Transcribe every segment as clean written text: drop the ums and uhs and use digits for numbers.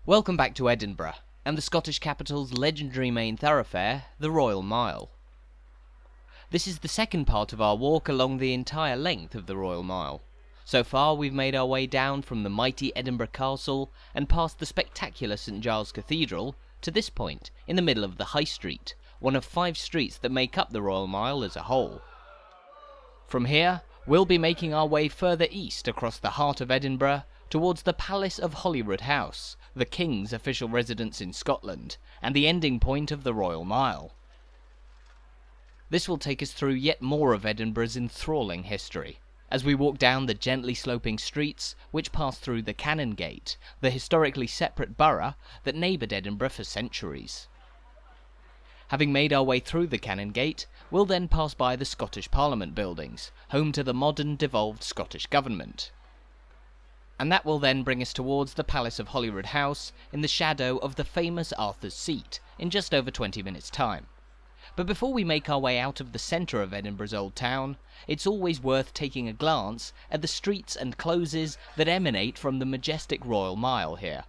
Welcome back to Edinburgh, and the Scottish capital's legendary main thoroughfare, the Royal Mile. This is the second part of our walk along the entire length of the Royal Mile. So far we've made our way down from the mighty Edinburgh Castle and past the spectacular St Giles Cathedral to this point, in the middle of the High Street, one of 5 streets that make up the Royal Mile as a whole. From here, we'll be making our way further east across the heart of Edinburgh towards the Palace of Holyroodhouse, the King's official residence in Scotland, and the ending point of the Royal Mile. This will take us through yet more of Edinburgh's enthralling history, as we walk down the gently sloping streets which pass through the Canongate, the historically separate borough that neighboured Edinburgh for centuries. Having made our way through the Canongate, we'll then pass by the Scottish Parliament buildings, home to the modern devolved Scottish Government. And that will then bring us towards the Palace of Holyroodhouse in the shadow of the famous Arthur's Seat in just over 20 minutes' time. But before we make our way out of the centre of Edinburgh's old town, it's always worth taking a glance at the streets and closes that emanate from the majestic Royal Mile here.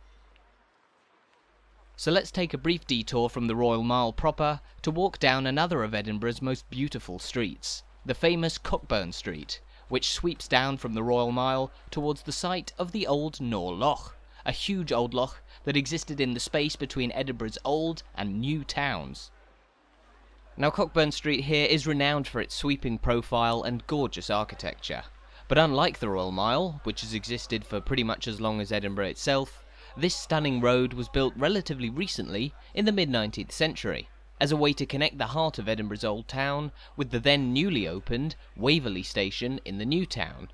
So let's take a brief detour from the Royal Mile proper to walk down another of Edinburgh's most beautiful streets, the famous Cockburn Street, which sweeps down from the Royal Mile towards the site of the old Nor Loch, a huge old loch that existed in the space between Edinburgh's old and new towns. Now Cockburn Street here is renowned for its sweeping profile and gorgeous architecture, but unlike the Royal Mile, which has existed for pretty much as long as Edinburgh itself, this stunning road was built relatively recently in the mid-19th century, as a way to connect the heart of Edinburgh's old town with the then newly opened Waverley station in the new town.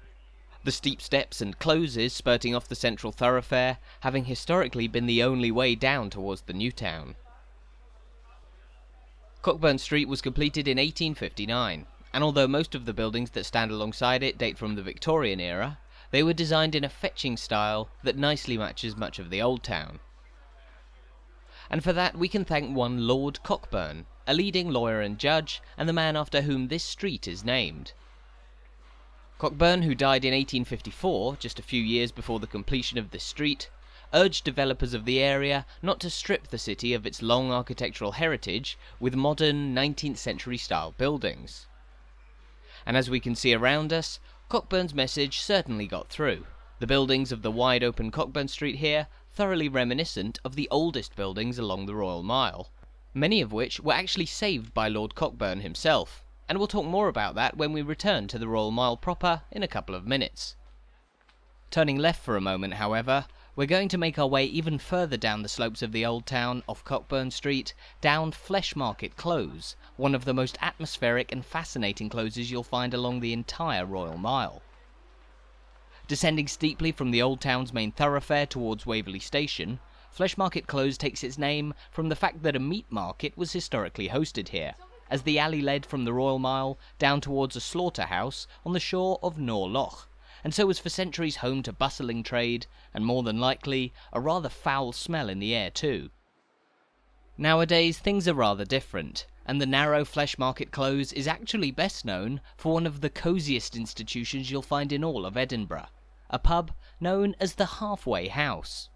The steep steps and closes spurting off the central thoroughfare having historically been the only way down towards the new town. Cockburn Street was completed in 1859, and although most of the buildings that stand alongside it date from the Victorian era, they were designed in a fetching style that nicely matches much of the old town. And for that we can thank one Lord Cockburn, a leading lawyer and judge, and the man after whom this street is named. Cockburn, who died in 1854, just a few years before the completion of this street, urged developers of the area not to strip the city of its long architectural heritage with modern 19th century style buildings. And as we can see around us, Cockburn's message certainly got through. The buildings of the wide open Cockburn Street here thoroughly reminiscent of the oldest buildings along the Royal Mile, many of which were actually saved by Lord Cockburn himself, and we'll talk more about that when we return to the Royal Mile proper in a couple of minutes. Turning left for a moment, however, we're going to make our way even further down the slopes of the old town off Cockburn Street, down Fleshmarket Close, one of the most atmospheric and fascinating closes you'll find along the entire Royal Mile. Descending steeply from the old town's main thoroughfare towards Waverley Station, Fleshmarket Close takes its name from the fact that a meat market was historically hosted here, as the alley led from the Royal Mile down towards a slaughterhouse on the shore of Nor Loch, and so was for centuries home to bustling trade, and more than likely, a rather foul smell in the air too. Nowadays things are rather different, and the narrow Fleshmarket Close is actually best known for one of the cosiest institutions you'll find in all of Edinburgh, a pub known as the Halfway House.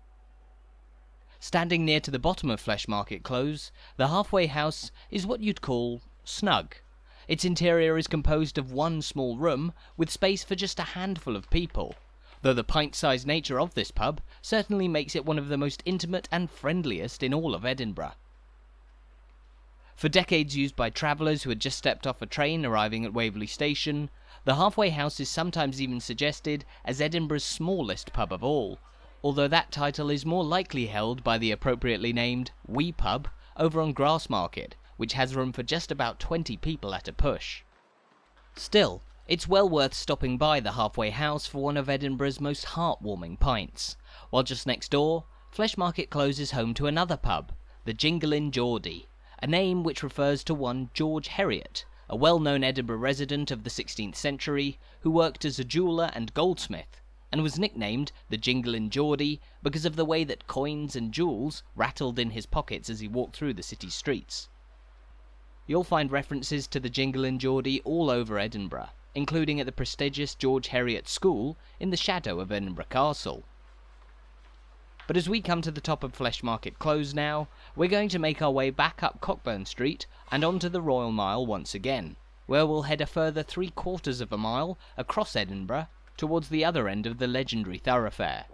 Standing near to the bottom of Fleshmarket Close, the Halfway House is what you'd call snug. Its interior is composed of one small room with space for just a handful of people, though the pint-sized nature of this pub certainly makes it one of the most intimate and friendliest in all of Edinburgh. For decades used by travellers who had just stepped off a train arriving at Waverley Station, the Halfway House is sometimes even suggested as Edinburgh's smallest pub of all, although that title is more likely held by the appropriately named Wee Pub over on Grassmarket, which has room for just about 20 people at a push. Still, it's well worth stopping by the Halfway House for one of Edinburgh's most heartwarming pints, while just next door, Fleshmarket Close is home to another pub, the Jinglin' Geordie, a name which refers to one George Heriot, a well-known Edinburgh resident of the 16th century who worked as a jeweller and goldsmith, and was nicknamed the Jinglin' Geordie because of the way that coins and jewels rattled in his pockets as he walked through the city streets. You'll find references to the Jinglin' Geordie all over Edinburgh, including at the prestigious George Heriot School in the shadow of Edinburgh Castle. But as we come to the top of Fleshmarket Close now, we're going to make our way back up Cockburn Street and onto the Royal Mile once again, where we'll head a further 3/4 of a mile across Edinburgh towards the other end of the legendary thoroughfare.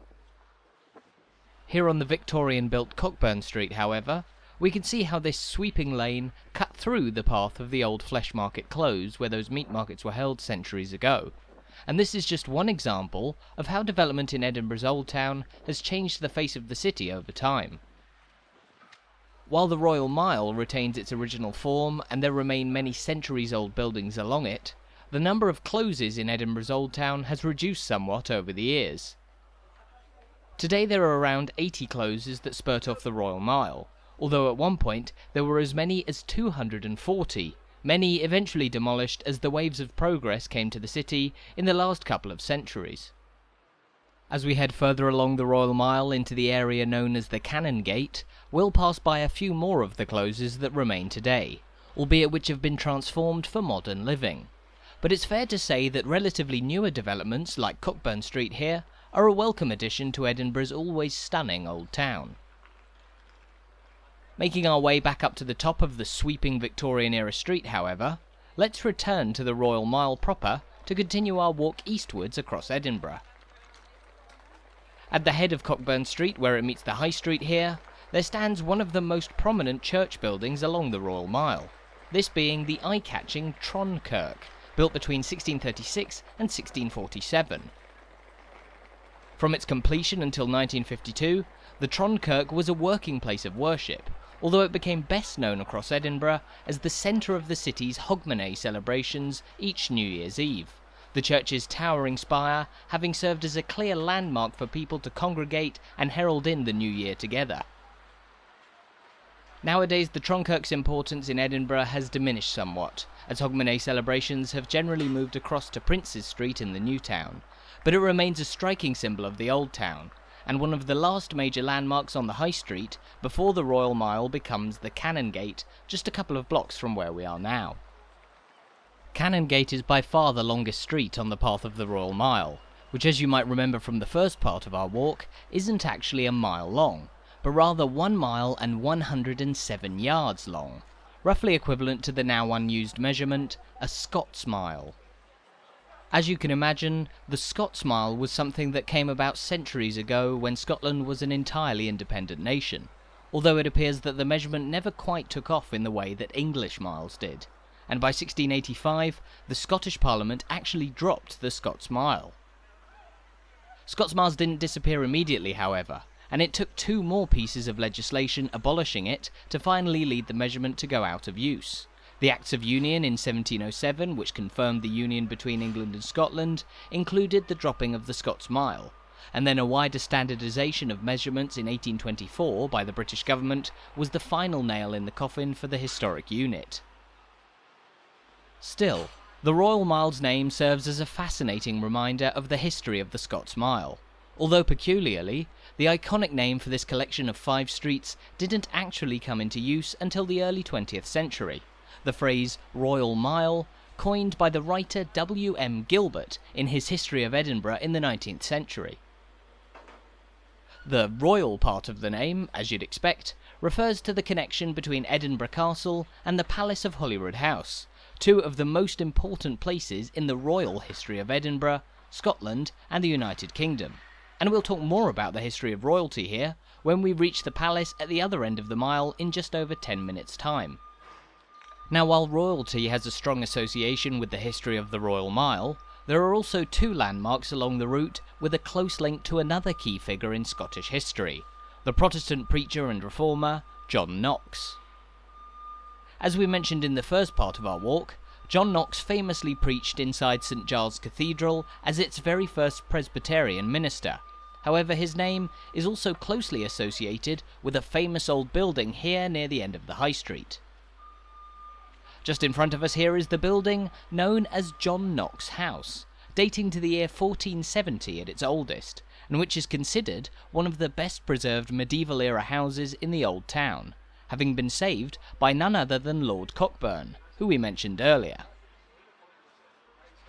Here on the Victorian-built Cockburn Street, however, we can see how this sweeping lane cut through the path of the old Fleshmarket Close where those meat markets were held centuries ago. And this is just one example of how development in Edinburgh's Old Town has changed the face of the city over time. While the Royal Mile retains its original form and there remain many centuries-old buildings along it, the number of closes in Edinburgh's Old Town has reduced somewhat over the years. Today there are around 80 closes that spurt off the Royal Mile, although at one point there were as many as 240, many eventually demolished as the waves of progress came to the city in the last couple of centuries. As we head further along the Royal Mile into the area known as the Canongate, we'll pass by a few more of the closes that remain today, albeit which have been transformed for modern living. But it's fair to say that relatively newer developments like Cockburn Street here are a welcome addition to Edinburgh's always stunning old town. Making our way back up to the top of the sweeping Victorian-era street, however, let's return to the Royal Mile proper to continue our walk eastwards across Edinburgh. At the head of Cockburn Street, where it meets the High Street here, there stands one of the most prominent church buildings along the Royal Mile, this being the eye-catching Tron Kirk, built between 1636 and 1647. From its completion until 1952, the Tron Kirk was a working place of worship, although it became best known across Edinburgh as the centre of the city's Hogmanay celebrations each New Year's Eve, the church's towering spire having served as a clear landmark for people to congregate and herald in the new year together. Nowadays, the Tron Kirk's importance in Edinburgh has diminished somewhat, as Hogmanay celebrations have generally moved across to Princes Street in the new town, but it remains a striking symbol of the old town, and one of the last major landmarks on the High Street before the Royal Mile becomes the Canongate, just a couple of blocks from where we are now. Canongate is by far the longest street on the path of the Royal Mile, which, as you might remember from the first part of our walk, isn't actually a mile long, but rather 1 mile and 107 yards long, roughly equivalent to the now unused measurement, a Scots mile. As you can imagine, the Scots mile was something that came about centuries ago when Scotland was an entirely independent nation, although it appears that the measurement never quite took off in the way that English miles did, and by 1685 the Scottish Parliament actually dropped the Scots mile. Scots miles didn't disappear immediately, however, and it took 2 more pieces of legislation abolishing it to finally lead the measurement to go out of use. The Acts of Union in 1707, which confirmed the union between England and Scotland, included the dropping of the Scots mile, and then a wider standardisation of measurements in 1824 by the British government was the final nail in the coffin for the historic unit. Still, the Royal Mile's name serves as a fascinating reminder of the history of the Scots Mile, although peculiarly, the iconic name for this collection of 5 streets didn't actually come into use until the early 20th century. The phrase Royal Mile, coined by the writer W.M. Gilbert in his History of Edinburgh in the 19th century. The royal part of the name, as you'd expect, refers to the connection between Edinburgh Castle and the Palace of Holyroodhouse, 2 of the most important places in the royal history of Edinburgh, Scotland and the United Kingdom. And we'll talk more about the history of royalty here when we reach the palace at the other end of the mile in just over 10 minutes' time. Now, while royalty has a strong association with the history of the Royal Mile, there are also 2 landmarks along the route with a close link to another key figure in Scottish history, the Protestant preacher and reformer, John Knox. As we mentioned in the first part of our walk, John Knox famously preached inside St Giles Cathedral as its very first Presbyterian minister. However, his name is also closely associated with a famous old building here near the end of the High Street. Just in front of us here is the building known as John Knox House, dating to the year 1470 at its oldest, and which is considered one of the best preserved medieval-era houses in the old town, having been saved by none other than Lord Cockburn, who we mentioned earlier.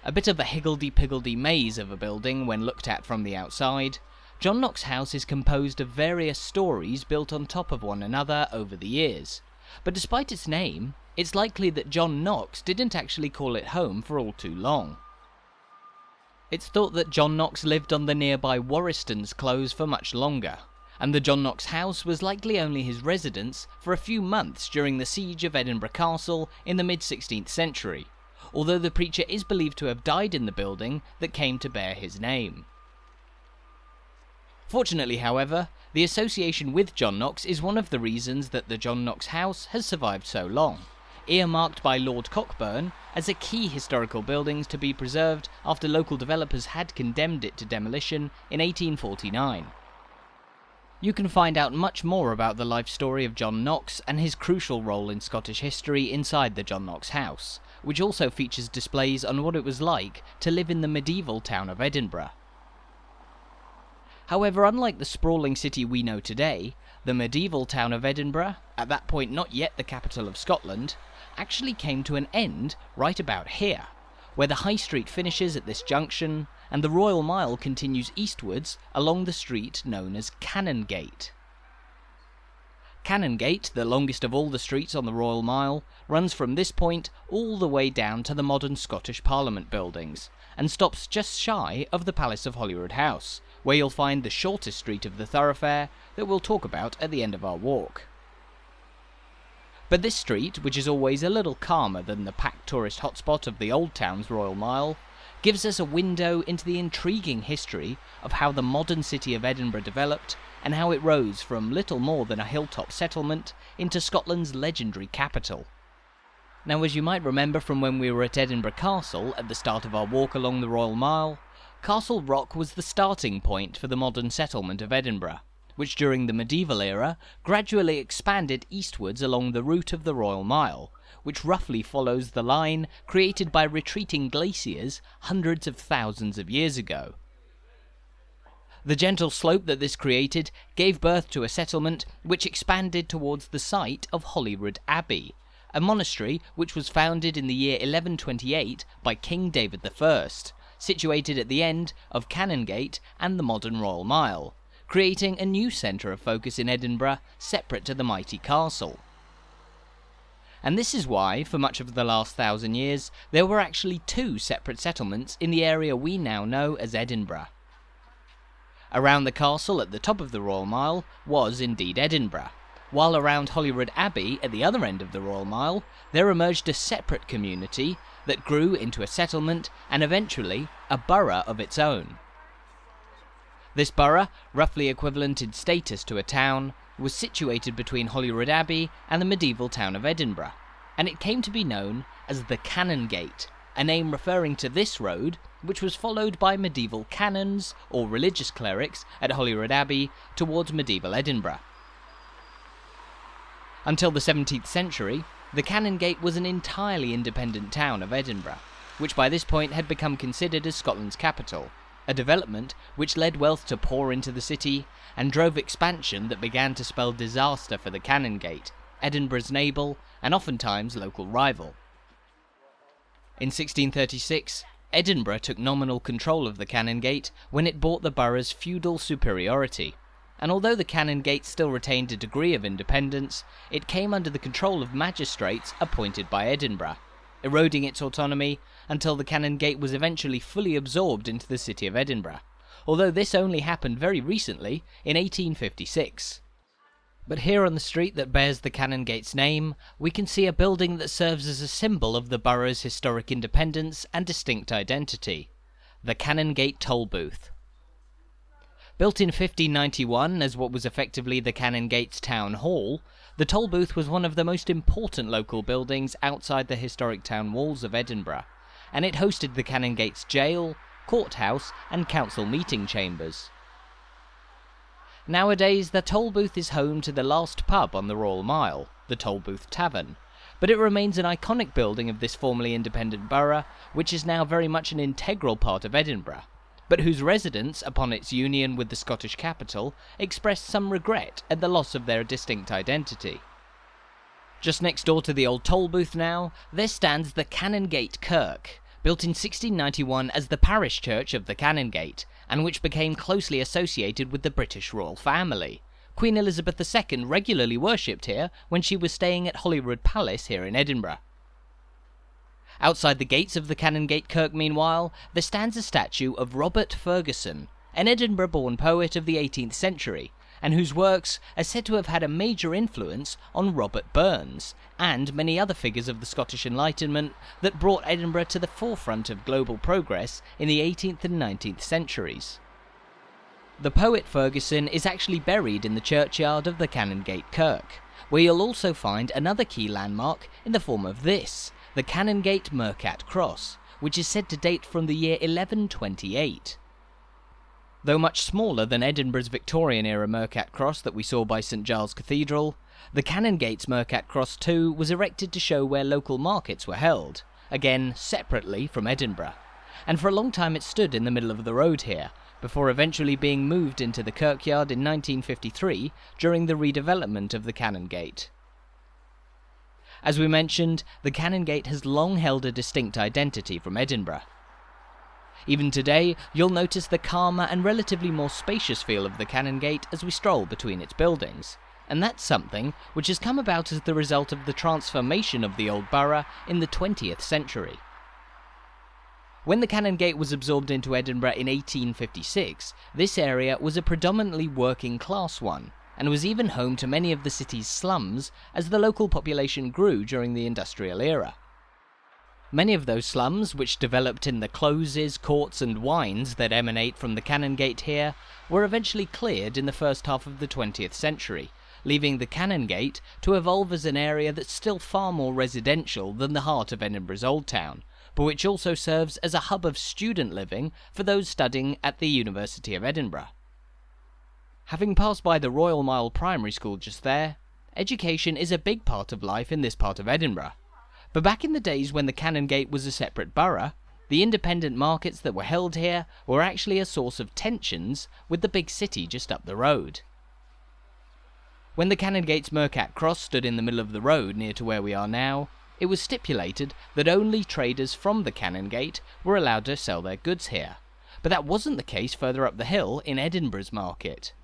A bit of a higgledy-piggledy maze of a building when looked at from the outside, John Knox House is composed of various stories built on top of one another over the years, but despite its name, it's likely that John Knox didn't actually call it home for all too long. It's thought that John Knox lived on the nearby Warriston's Close for much longer, and the John Knox House was likely only his residence for a few months during the siege of Edinburgh Castle in the mid-16th century, although the preacher is believed to have died in the building that came to bear his name. Fortunately, however, the association with John Knox is one of the reasons that the John Knox House has survived so long, earmarked by Lord Cockburn as a key historical building to be preserved after local developers had condemned it to demolition in 1849. You can find out much more about the life story of John Knox and his crucial role in Scottish history inside the John Knox House, which also features displays on what it was like to live in the medieval town of Edinburgh. However, unlike the sprawling city we know today, the medieval town of Edinburgh, at that point not yet the capital of Scotland, actually came to an end right about here, where the High Street finishes at this junction, and the Royal Mile continues eastwards along the street known as Canongate. Canongate, the longest of all the streets on the Royal Mile, runs from this point all the way down to the modern Scottish Parliament buildings, and stops just shy of the Palace of Holyroodhouse, where you'll find the shortest street of the thoroughfare that we'll talk about at the end of our walk. But this street, which is always a little calmer than the packed tourist hotspot of the Old Town's Royal Mile, gives us a window into the intriguing history of how the modern city of Edinburgh developed and how it rose from little more than a hilltop settlement into Scotland's legendary capital. Now, as you might remember from when we were at Edinburgh Castle at the start of our walk along the Royal Mile, Castle Rock was the starting point for the modern settlement of Edinburgh, which during the medieval era gradually expanded eastwards along the route of the Royal Mile, which roughly follows the line created by retreating glaciers hundreds of thousands of years ago. The gentle slope that this created gave birth to a settlement which expanded towards the site of Holyrood Abbey, a monastery which was founded in the year 1128 by King David I, situated at the end of Canongate and the modern Royal Mile, creating a new centre of focus in Edinburgh separate to the mighty castle. And this is why, for much of the last 1,000 years, there were actually two separate settlements in the area we now know as Edinburgh. Around the castle at the top of the Royal Mile was indeed Edinburgh, while around Holyrood Abbey at the other end of the Royal Mile there emerged a separate community that grew into a settlement and eventually a borough of its own. This borough, roughly equivalent in status to a town, was situated between Holyrood Abbey and the medieval town of Edinburgh, and it came to be known as the Canongate, a name referring to this road, which was followed by medieval canons, or religious clerics, at Holyrood Abbey towards medieval Edinburgh. Until the 17th century, the Canongate was an entirely independent town of Edinburgh, which by this point had become considered as Scotland's capital, a development which led wealth to pour into the city and drove expansion that began to spell disaster for the Canongate, Edinburgh's neighbour and oftentimes local rival. In 1636, Edinburgh took nominal control of the Canongate when it bought the borough's feudal superiority, and although the Canongate still retained a degree of independence, it came under the control of magistrates appointed by Edinburgh, eroding its autonomy until the Canongate was eventually fully absorbed into the city of Edinburgh, although this only happened very recently in 1856. But here on the street that bears the Canongate's name, we can see a building that serves as a symbol of the borough's historic independence and distinct identity, the Canongate Tolbooth. Built in 1591 as what was effectively the Canongate's town hall, the Tolbooth was one of the most important local buildings outside the historic town walls of Edinburgh, and it hosted the Canongate's jail, courthouse and council meeting chambers. Nowadays, the Tolbooth is home to the last pub on the Royal Mile, the Tolbooth Tavern, but it remains an iconic building of this formerly independent borough, which is now very much an integral part of Edinburgh, but whose residents, upon its union with the Scottish capital, expressed some regret at the loss of their distinct identity. Just next door to the old Tolbooth now, there stands the Canongate Kirk, built in 1691 as the parish church of the Canongate, and which became closely associated with the British royal family. Queen Elizabeth II regularly worshipped here when she was staying at Holyrood Palace here in Edinburgh. Outside the gates of the Canongate Kirk, meanwhile, there stands a statue of Robert Fergusson, an Edinburgh-born poet of the 18th century, and whose works are said to have had a major influence on Robert Burns, and many other figures of the Scottish Enlightenment that brought Edinburgh to the forefront of global progress in the 18th and 19th centuries. The poet Fergusson is actually buried in the churchyard of the Canongate Kirk, where you'll also find another key landmark in the form of this, the Canongate Mercat Cross, which is said to date from the year 1128. Though much smaller than Edinburgh's Victorian-era Mercat Cross that we saw by St Giles Cathedral, the Canongate's Mercat Cross too was erected to show where local markets were held, again separately from Edinburgh, and for a long time it stood in the middle of the road here, before eventually being moved into the kirkyard in 1953 during the redevelopment of the Canongate. As we mentioned, the Canongate has long held a distinct identity from Edinburgh. Even today, you'll notice the calmer and relatively more spacious feel of the Canongate as we stroll between its buildings, and that's something which has come about as the result of the transformation of the old borough in the 20th century. When the Canongate was absorbed into Edinburgh in 1856, this area was a predominantly working class one, and was even home to many of the city's slums as the local population grew during the industrial era. Many of those slums, which developed in the closes, courts and wines that emanate from the Canongate here, were eventually cleared in the first half of the 20th century, leaving the Canongate to evolve as an area that's still far more residential than the heart of Edinburgh's Old Town, but which also serves as a hub of student living for those studying at the University of Edinburgh. Having passed by the Royal Mile Primary School just there, education is a big part of life in this part of Edinburgh. But back in the days when the Canongate was a separate borough, the independent markets that were held here were actually a source of tensions with the big city just up the road. When the Canongate's Mercat Cross stood in the middle of the road near to where we are now, it was stipulated that only traders from the Canongate were allowed to sell their goods here, but that wasn't the case further up the hill in Edinburgh's market.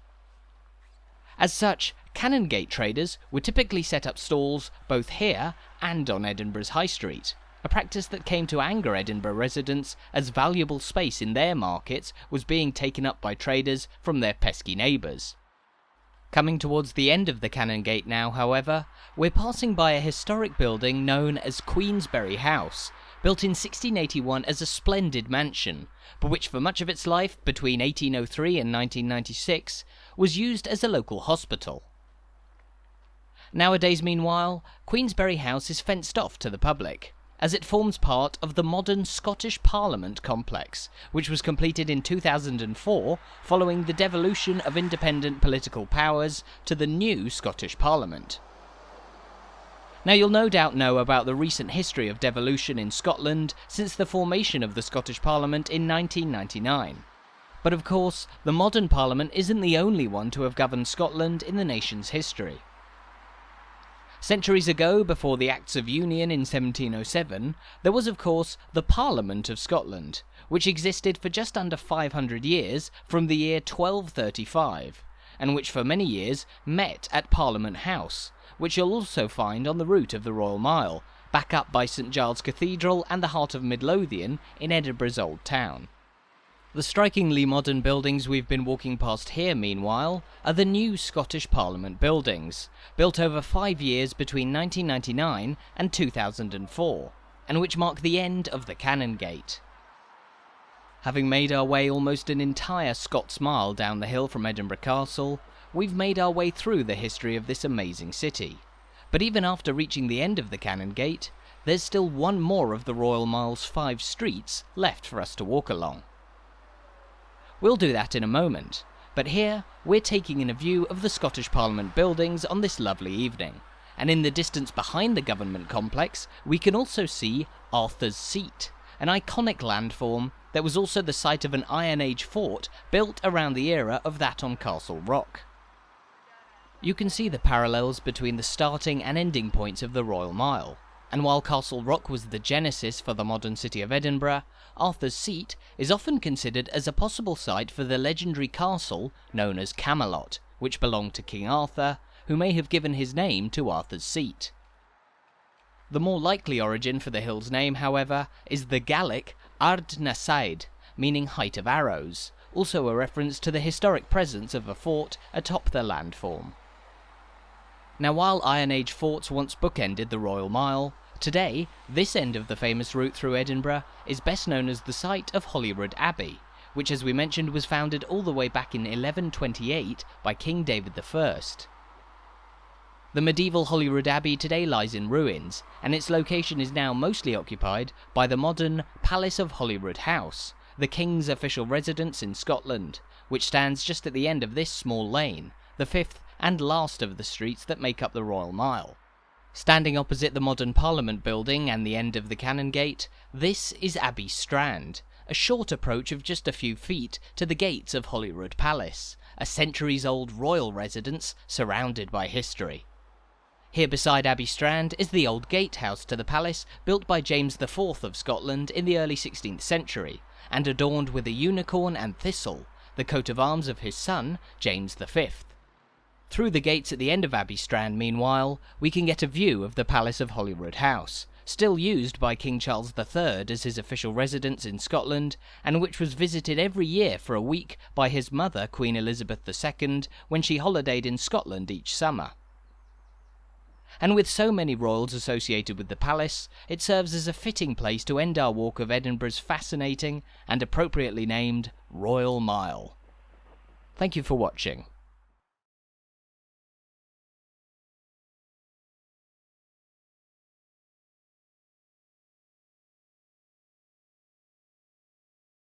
As such, Canongate traders would typically set up stalls both here and on Edinburgh's High Street, a practice that came to anger Edinburgh residents as valuable space in their markets was being taken up by traders from their pesky neighbours. Coming towards the end of the Canongate now, however, we're passing by a historic building known as Queensberry House, built in 1681 as a splendid mansion, but which for much of its life, between 1803 and 1996, was used as a local hospital. Nowadays, meanwhile, Queensberry House is fenced off to the public, as it forms part of the modern Scottish Parliament complex, which was completed in 2004 following the devolution of independent political powers to the new Scottish Parliament. Now, you'll no doubt know about the recent history of devolution in Scotland since the formation of the Scottish Parliament in 1999. But of course, the modern Parliament isn't the only one to have governed Scotland in the nation's history. Centuries ago, before the Acts of Union in 1707, there was of course the Parliament of Scotland, which existed for just under 500 years from the year 1235, and which for many years met at Parliament House, which you'll also find on the route of the Royal Mile, back up by St Giles Cathedral and the heart of Midlothian in Edinburgh's Old Town. The strikingly modern buildings we've been walking past here, meanwhile, are the new Scottish Parliament buildings, built over 5 years between 1999 and 2004, and which mark the end of the Canongate. Having made our way almost an entire Scots mile down the hill from Edinburgh Castle, we've made our way through the history of this amazing city. But even after reaching the end of the Canongate, there's still one more of the Royal Mile's 5 streets left for us to walk along. We'll do that in a moment, but here we're taking in a view of the Scottish Parliament buildings on this lovely evening, and in the distance behind the government complex we can also see Arthur's Seat, an iconic landform that was also the site of an Iron Age fort built around the era of that on Castle Rock. You can see the parallels between the starting and ending points of the Royal Mile, and while Castle Rock was the genesis for the modern city of Edinburgh, Arthur's Seat is often considered as a possible site for the legendary castle known as Camelot, which belonged to King Arthur, who may have given his name to Arthur's Seat. The more likely origin for the hill's name, however, is the Gallic Ard na Said, meaning height of arrows, also a reference to the historic presence of a fort atop the landform. Now, while Iron Age forts once bookended the Royal Mile, today this end of the famous route through Edinburgh is best known as the site of Holyrood Abbey, which, as we mentioned, was founded all the way back in 1128 by King David I. The medieval Holyrood Abbey today lies in ruins, and its location is now mostly occupied by the modern Palace of Holyroodhouse, the King's official residence in Scotland, which stands just at the end of this small lane, the fifth and last of the streets that make up the Royal Mile. Standing opposite the modern Parliament building and the end of the Canongate, this is Abbey Strand, a short approach of just a few feet to the gates of Holyrood Palace, a centuries-old royal residence surrounded by history. Here beside Abbey Strand is the old gatehouse to the palace, built by James IV of Scotland in the early 16th century, and adorned with a unicorn and thistle, the coat of arms of his son, James V. Through the gates at the end of Abbey Strand, meanwhile, we can get a view of the Palace of Holyroodhouse, still used by King Charles III as his official residence in Scotland, and which was visited every year for a week by his mother, Queen Elizabeth II, when she holidayed in Scotland each summer. And with so many royals associated with the palace, it serves as a fitting place to end our walk of Edinburgh's fascinating and appropriately named Royal Mile. Thank you for watching.